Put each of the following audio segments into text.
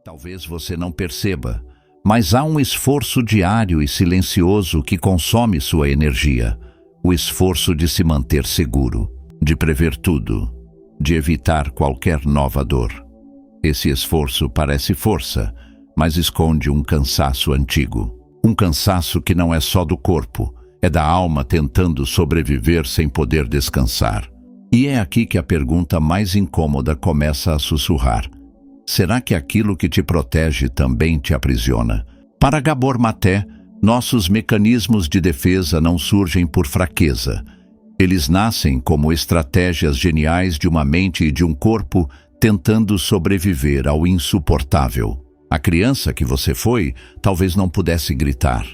Talvez você não perceba, mas há um esforço diário e silencioso que consome sua energia. O esforço de se manter seguro, de prever tudo, de evitar qualquer nova dor. Esse esforço parece força, mas esconde um cansaço antigo. Um cansaço que não é só do corpo, é da alma tentando sobreviver sem poder descansar. E é aqui que a pergunta mais incômoda começa a sussurrar. Será que aquilo que te protege também te aprisiona? Para Gabor Maté, nossos mecanismos de defesa não surgem por fraqueza. Eles nascem como estratégias geniais de uma mente e de um corpo tentando sobreviver ao insuportável. A criança que você foi talvez não pudesse gritar.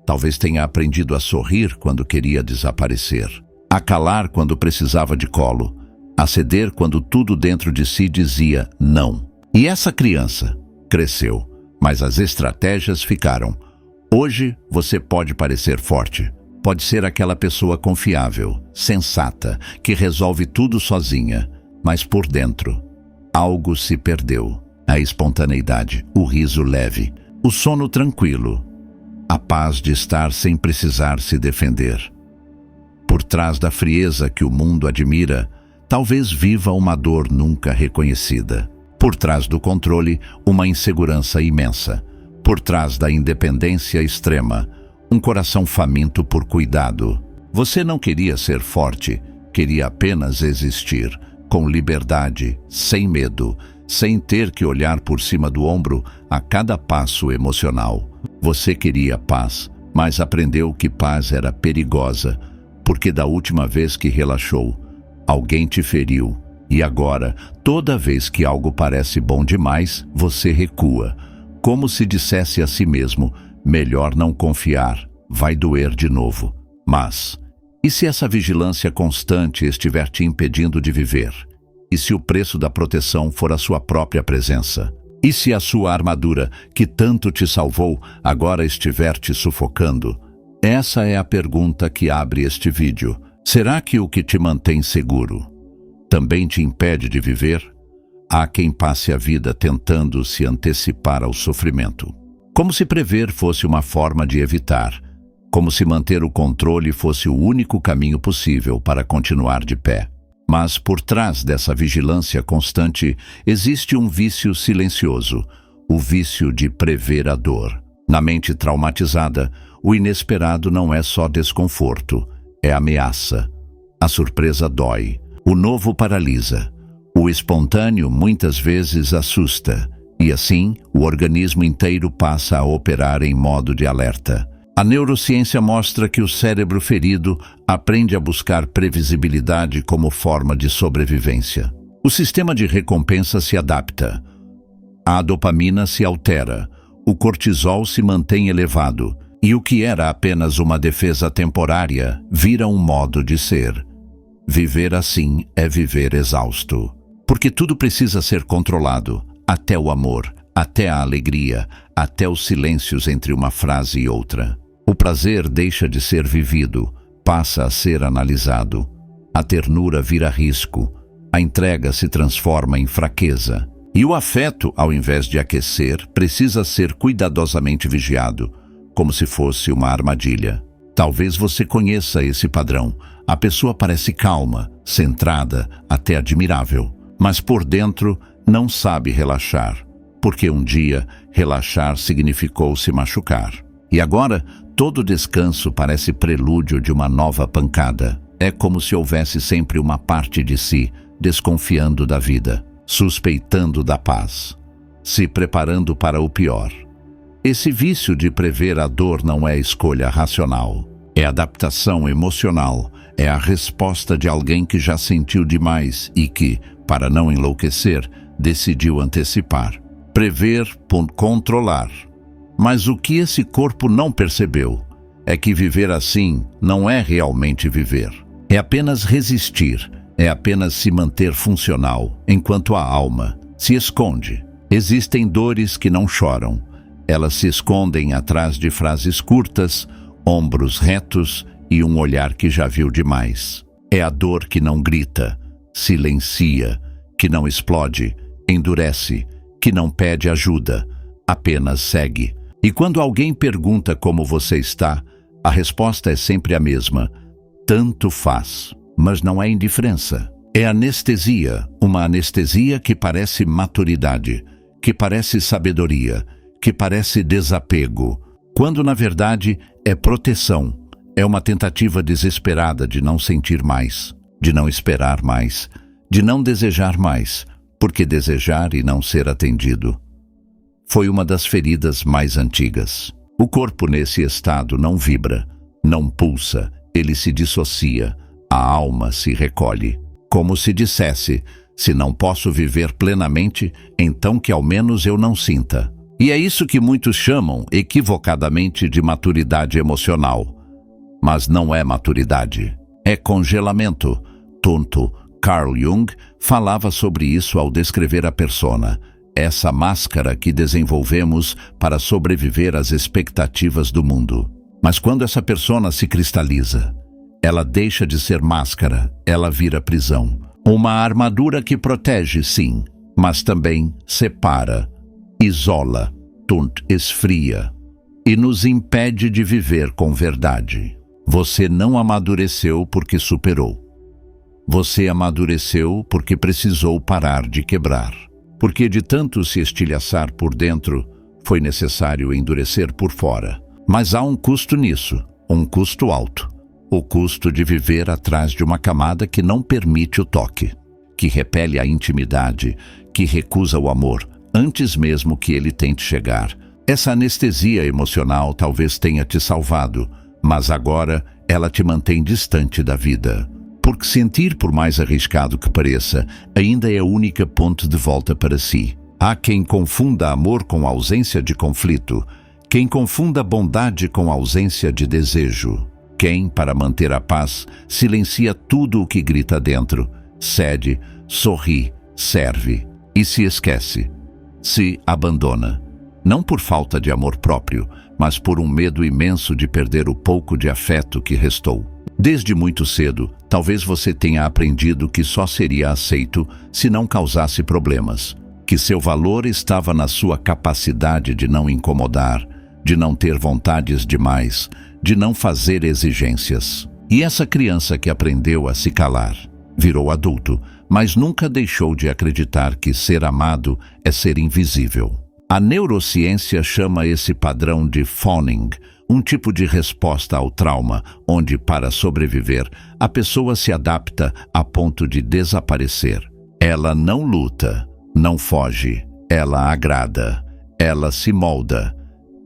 Talvez tenha aprendido a sorrir quando queria desaparecer, a calar quando precisava de colo, a ceder quando tudo dentro de si dizia não. E essa criança cresceu, mas as estratégias ficaram. Hoje você pode parecer forte, pode ser aquela pessoa confiável, sensata, que resolve tudo sozinha, mas por dentro, algo se perdeu. A espontaneidade, o riso leve, o sono tranquilo, a paz de estar sem precisar se defender. Por trás da frieza que o mundo admira, talvez viva uma dor nunca reconhecida. Por trás do controle, uma insegurança imensa. Por trás da independência extrema, um coração faminto por cuidado. Você não queria ser forte, queria apenas existir, com liberdade, sem medo, sem ter que olhar por cima do ombro a cada passo emocional. Você queria paz, mas aprendeu que paz era perigosa, porque da última vez que relaxou, alguém te feriu. E agora, toda vez que algo parece bom demais, você recua, como se dissesse a si mesmo, melhor não confiar, vai doer de novo. Mas, e se essa vigilância constante estiver te impedindo de viver? E se o preço da proteção for a sua própria presença? E se a sua armadura, que tanto te salvou, agora estiver te sufocando? Essa é a pergunta que abre este vídeo. Será que o que te mantém seguro também te impede de viver? Há quem passe a vida tentando se antecipar ao sofrimento. Como se prever fosse uma forma de evitar. Como se manter o controle fosse o único caminho possível para continuar de pé. Mas por trás dessa vigilância constante existe um vício silencioso, o vício de prever a dor. Na mente traumatizada, o inesperado não é só desconforto, é ameaça. A surpresa dói. O novo paralisa. O espontâneo muitas vezes assusta. E assim, o organismo inteiro passa a operar em modo de alerta. A neurociência mostra que o cérebro ferido aprende a buscar previsibilidade como forma de sobrevivência. O sistema de recompensa se adapta. A dopamina se altera. O cortisol se mantém elevado. E o que era apenas uma defesa temporária vira um modo de ser. Viver assim é viver exausto. Porque tudo precisa ser controlado, até o amor, até a alegria, até os silêncios entre uma frase e outra. O prazer deixa de ser vivido, passa a ser analisado. A ternura vira risco, a entrega se transforma em fraqueza. E o afeto, ao invés de aquecer, precisa ser cuidadosamente vigiado, como se fosse uma armadilha. Talvez você conheça esse padrão. A pessoa parece calma, centrada, até admirável, mas por dentro não sabe relaxar, porque um dia relaxar significou se machucar. E agora, todo descanso parece prelúdio de uma nova pancada. É como se houvesse sempre uma parte de si desconfiando da vida, suspeitando da paz, se preparando para o pior. Esse vício de prever a dor não é escolha racional, é adaptação emocional, é a resposta de alguém que já sentiu demais e que, para não enlouquecer, decidiu antecipar. Prever, controlar. Mas o que esse corpo não percebeu é que viver assim não é realmente viver. É apenas resistir, é apenas se manter funcional, enquanto a alma se esconde. Existem dores que não choram. Elas se escondem atrás de frases curtas, ombros retos e um olhar que já viu demais. É a dor que não grita, silencia, que não explode, endurece, que não pede ajuda, apenas segue. E quando alguém pergunta como você está, a resposta é sempre a mesma: tanto faz. Mas não é indiferença. É anestesia, uma anestesia que parece maturidade, que parece sabedoria, que parece desapego, quando na verdade é proteção. É uma tentativa desesperada de não sentir mais, de não esperar mais, de não desejar mais, porque desejar e não ser atendido foi uma das feridas mais antigas. O corpo nesse estado não vibra, não pulsa, ele se dissocia, a alma se recolhe. Como se dissesse: se não posso viver plenamente, então que ao menos eu não sinta. E é isso que muitos chamam, equivocadamente, de maturidade emocional. Mas não é maturidade, é congelamento. Tonto, Carl Jung falava sobre isso ao descrever a persona, essa máscara que desenvolvemos para sobreviver às expectativas do mundo. Mas quando essa persona se cristaliza, ela deixa de ser máscara, ela vira prisão. Uma armadura que protege, sim, mas também separa, isola, esfria e nos impede de viver com verdade. Você não amadureceu porque superou. Você amadureceu porque precisou parar de quebrar. Porque de tanto se estilhaçar por dentro, foi necessário endurecer por fora. Mas há um custo nisso, um custo alto. O custo de viver atrás de uma camada que não permite o toque, que repele a intimidade, que recusa o amor, antes mesmo que ele tente chegar. Essa anestesia emocional talvez tenha te salvado, mas agora ela te mantém distante da vida. Porque sentir, por mais arriscado que pareça, ainda é a única ponte de volta para si. Há quem confunda amor com ausência de conflito, quem confunda bondade com ausência de desejo. Quem, para manter a paz, silencia tudo o que grita dentro, cede, sorri, serve e se esquece, se abandona. Não por falta de amor próprio, mas por um medo imenso de perder o pouco de afeto que restou. Desde muito cedo, talvez você tenha aprendido que só seria aceito se não causasse problemas, que seu valor estava na sua capacidade de não incomodar, de não ter vontades demais, de não fazer exigências. E essa criança que aprendeu a se calar, virou adulto, mas nunca deixou de acreditar que ser amado é ser invisível. A neurociência chama esse padrão de fawning, um tipo de resposta ao trauma, onde, para sobreviver, a pessoa se adapta a ponto de desaparecer. Ela não luta, não foge, ela agrada, ela se molda,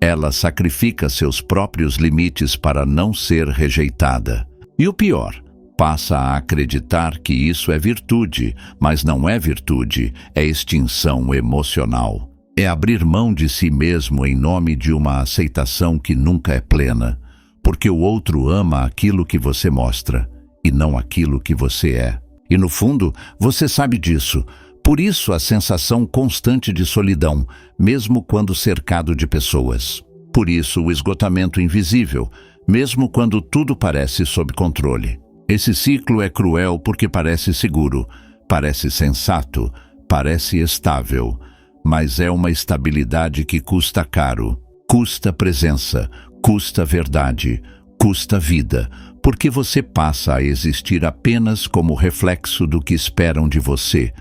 ela sacrifica seus próprios limites para não ser rejeitada. E o pior, passa a acreditar que isso é virtude, mas não é virtude, é extinção emocional. É abrir mão de si mesmo em nome de uma aceitação que nunca é plena, porque o outro ama aquilo que você mostra e não aquilo que você é. E no fundo, você sabe disso. Por isso a sensação constante de solidão, mesmo quando cercado de pessoas. Por isso o esgotamento invisível, mesmo quando tudo parece sob controle. Esse ciclo é cruel porque parece seguro, parece sensato, parece estável. Mas é uma estabilidade que custa caro, custa presença, custa verdade, custa vida, porque você passa a existir apenas como reflexo do que esperam de você,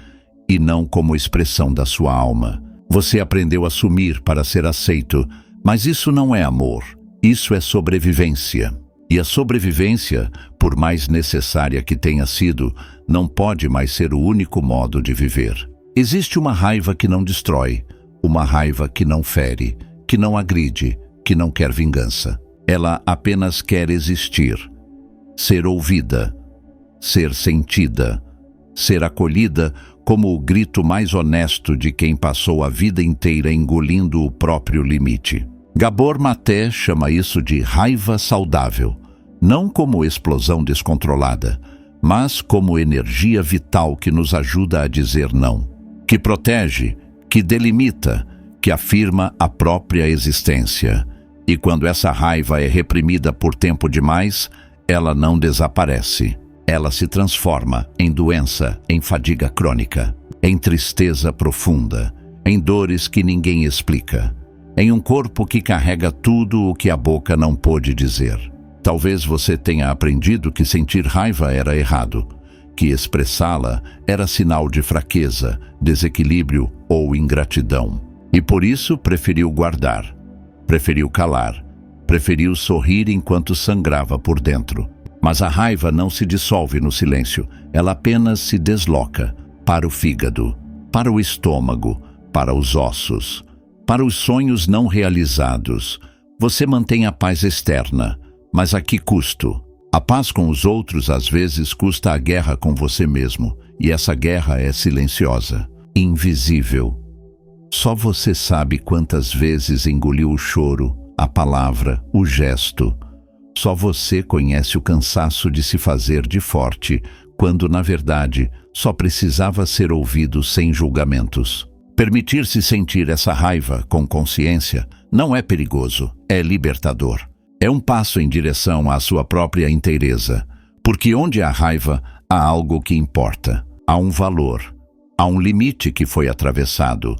e não como expressão da sua alma. Você aprendeu a sumir para ser aceito, mas isso não é amor, isso é sobrevivência. E a sobrevivência, por mais necessária que tenha sido, não pode mais ser o único modo de viver. Existe uma raiva que não destrói, uma raiva que não fere, que não agride, que não quer vingança. Ela apenas quer existir, ser ouvida, ser sentida, ser acolhida como o grito mais honesto de quem passou a vida inteira engolindo o próprio limite. Gabor Maté chama isso de raiva saudável, não como explosão descontrolada, mas como energia vital que nos ajuda a dizer não. Que protege, que delimita, que afirma a própria existência. E quando essa raiva é reprimida por tempo demais, ela não desaparece. Ela se transforma em doença, em fadiga crônica, em tristeza profunda, em dores que ninguém explica, em um corpo que carrega tudo o que a boca não pôde dizer. Talvez você tenha aprendido que sentir raiva era errado, que expressá-la era sinal de fraqueza, desequilíbrio ou ingratidão. E por isso preferiu guardar, preferiu calar, preferiu sorrir enquanto sangrava por dentro. Mas a raiva não se dissolve no silêncio, ela apenas se desloca para o fígado, para o estômago, para os ossos, para os sonhos não realizados. Você mantém a paz externa, mas a que custo? A paz com os outros às vezes custa a guerra com você mesmo, e essa guerra é silenciosa, invisível. Só você sabe quantas vezes engoliu o choro, a palavra, o gesto. Só você conhece o cansaço de se fazer de forte, quando, na verdade, só precisava ser ouvido sem julgamentos. Permitir-se sentir essa raiva com consciência não é perigoso, é libertador. É um passo em direção à sua própria inteireza, porque onde há raiva, há algo que importa, há um valor, há um limite que foi atravessado,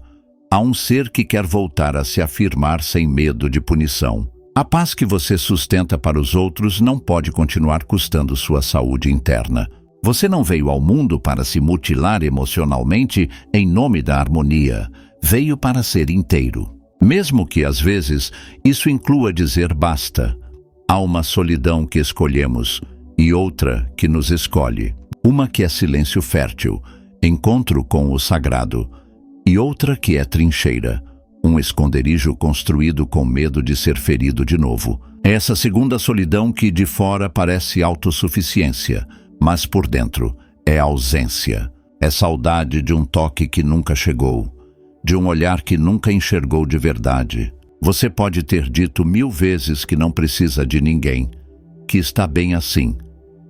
há um ser que quer voltar a se afirmar sem medo de punição. A paz que você sustenta para os outros não pode continuar custando sua saúde interna. Você não veio ao mundo para se mutilar emocionalmente em nome da harmonia, veio para ser inteiro. Mesmo que, às vezes, isso inclua dizer basta. Há uma solidão que escolhemos e outra que nos escolhe. Uma que é silêncio fértil, encontro com o sagrado, e outra que é trincheira, um esconderijo construído com medo de ser ferido de novo. É essa segunda solidão que de fora parece autossuficiência, mas por dentro é ausência. É saudade de um toque que nunca chegou, de um olhar que nunca enxergou de verdade. Você pode ter dito 1000 vezes que não precisa de ninguém, que está bem assim,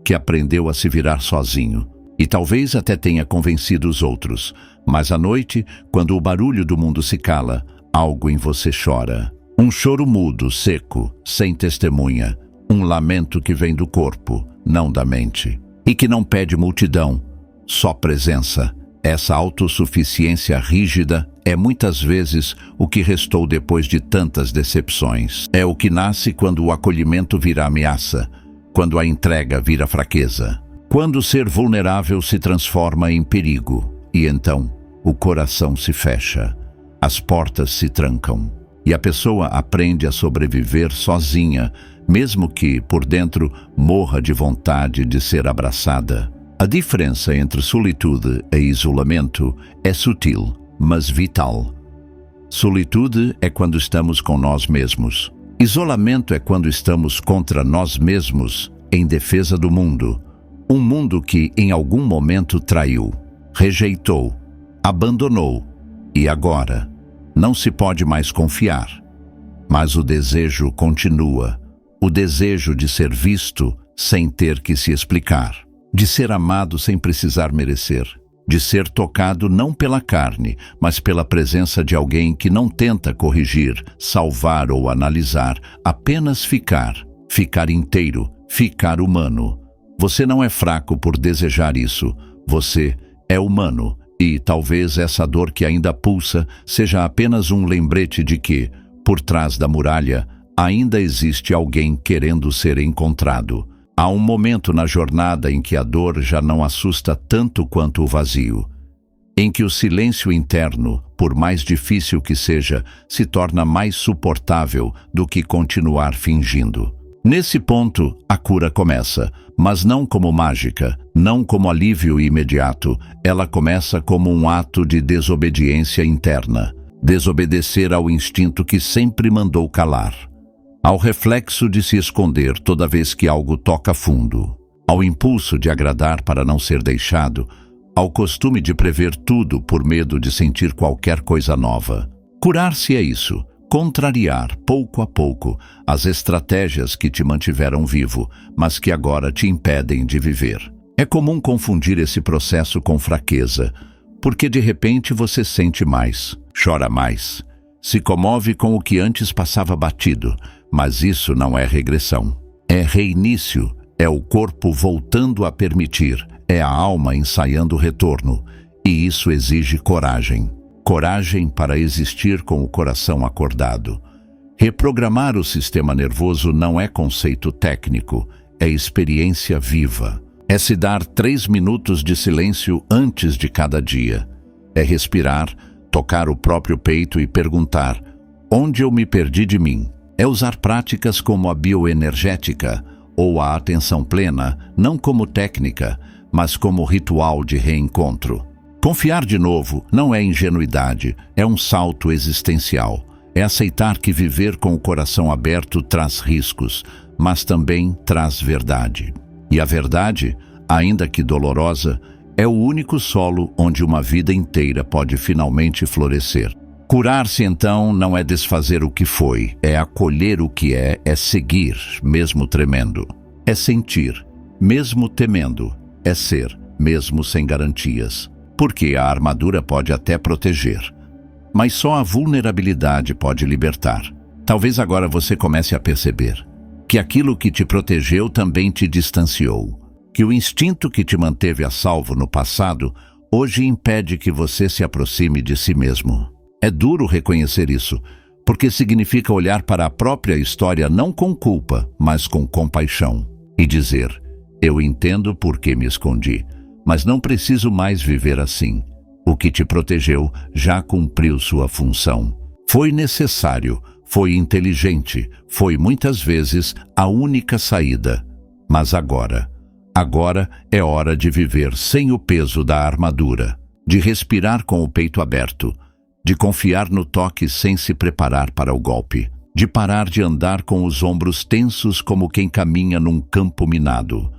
que aprendeu a se virar sozinho, e talvez até tenha convencido os outros, mas à noite, quando o barulho do mundo se cala, algo em você chora. Um choro mudo, seco, sem testemunha, um lamento que vem do corpo, não da mente, e que não pede multidão, só presença. Essa autossuficiência rígida é muitas vezes o que restou depois de tantas decepções. É o que nasce quando o acolhimento vira ameaça, quando a entrega vira fraqueza, quando o ser vulnerável se transforma em perigo, e então o coração se fecha, as portas se trancam, e a pessoa aprende a sobreviver sozinha, mesmo que, por dentro, morra de vontade de ser abraçada. A diferença entre solitude e isolamento é sutil, mas vital. Solitude é quando estamos com nós mesmos. Isolamento é quando estamos contra nós mesmos, em defesa do mundo. Um mundo que, em algum momento, traiu, rejeitou, abandonou, e agora não se pode mais confiar. Mas o desejo continua, o desejo de ser visto sem ter que se explicar, de ser amado sem precisar merecer, de ser tocado não pela carne, mas pela presença de alguém que não tenta corrigir, salvar ou analisar, apenas ficar inteiro, ficar humano. Você não é fraco por desejar isso, você é humano, e talvez essa dor que ainda pulsa seja apenas um lembrete de que, por trás da muralha, ainda existe alguém querendo ser encontrado. Há um momento na jornada em que a dor já não assusta tanto quanto o vazio, em que o silêncio interno, por mais difícil que seja, se torna mais suportável do que continuar fingindo. Nesse ponto, a cura começa, mas não como mágica, não como alívio imediato. Ela começa como um ato de desobediência interna, desobedecer ao instinto que sempre mandou calar, ao reflexo de se esconder toda vez que algo toca fundo, ao impulso de agradar para não ser deixado, ao costume de prever tudo por medo de sentir qualquer coisa nova. Curar-se é isso, contrariar, pouco a pouco, as estratégias que te mantiveram vivo, mas que agora te impedem de viver. É comum confundir esse processo com fraqueza, porque de repente você sente mais, chora mais, se comove com o que antes passava batido, mas isso não é regressão. É reinício, é o corpo voltando a permitir, é a alma ensaiando o retorno, e isso exige coragem. Coragem para existir com o coração acordado. Reprogramar o sistema nervoso não é conceito técnico, é experiência viva. É se dar 3 minutos de silêncio antes de cada dia. É respirar, tocar o próprio peito e perguntar: onde eu me perdi de mim? É usar práticas como a bioenergética ou a atenção plena, não como técnica, mas como ritual de reencontro. Confiar de novo não é ingenuidade, é um salto existencial. É aceitar que viver com o coração aberto traz riscos, mas também traz verdade. E a verdade, ainda que dolorosa, é o único solo onde uma vida inteira pode finalmente florescer. Curar-se, então, não é desfazer o que foi, é acolher o que é seguir, mesmo tremendo. É sentir, mesmo temendo, é ser, mesmo sem garantias. Porque a armadura pode até proteger, mas só a vulnerabilidade pode libertar. Talvez agora você comece a perceber que aquilo que te protegeu também te distanciou, que o instinto que te manteve a salvo no passado hoje impede que você se aproxime de si mesmo. É duro reconhecer isso, porque significa olhar para a própria história não com culpa, mas com compaixão, e dizer: eu entendo por que me escondi, mas não preciso mais viver assim. O que te protegeu já cumpriu sua função. Foi necessário, foi inteligente, foi muitas vezes a única saída. Mas agora é hora de viver sem o peso da armadura, de respirar com o peito aberto, de confiar no toque sem se preparar para o golpe, de parar de andar com os ombros tensos como quem caminha num campo minado.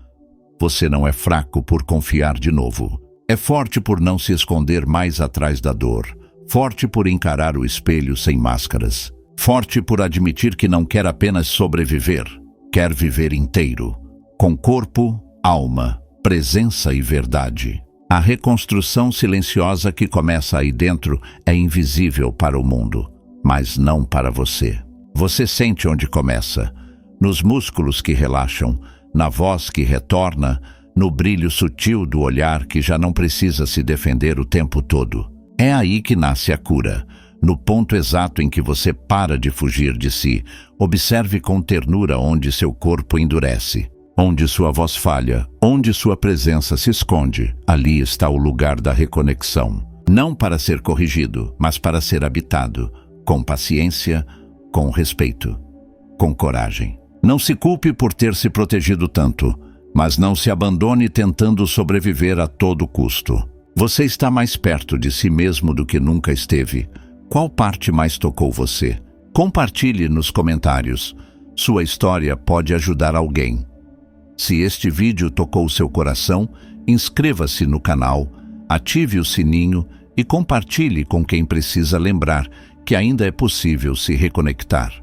Você não é fraco por confiar de novo. É forte por não se esconder mais atrás da dor. Forte por encarar o espelho sem máscaras. Forte por admitir que não quer apenas sobreviver. Quer viver inteiro. Com corpo, alma, presença e verdade. A reconstrução silenciosa que começa aí dentro é invisível para o mundo, mas não para você. Você sente onde começa, nos músculos que relaxam, na voz que retorna, no brilho sutil do olhar que já não precisa se defender o tempo todo. É aí que nasce a cura, no ponto exato em que você para de fugir de si. Observe com ternura onde seu corpo endurece, onde sua voz falha, onde sua presença se esconde. Ali está o lugar da reconexão. Não para ser corrigido, mas para ser habitado, com paciência, com respeito, com coragem. Não se culpe por ter se protegido tanto, mas não se abandone tentando sobreviver a todo custo. Você está mais perto de si mesmo do que nunca esteve. Qual parte mais tocou você? Compartilhe nos comentários. Sua história pode ajudar alguém. Se este vídeo tocou seu coração, inscreva-se no canal, ative o sininho e compartilhe com quem precisa lembrar que ainda é possível se reconectar.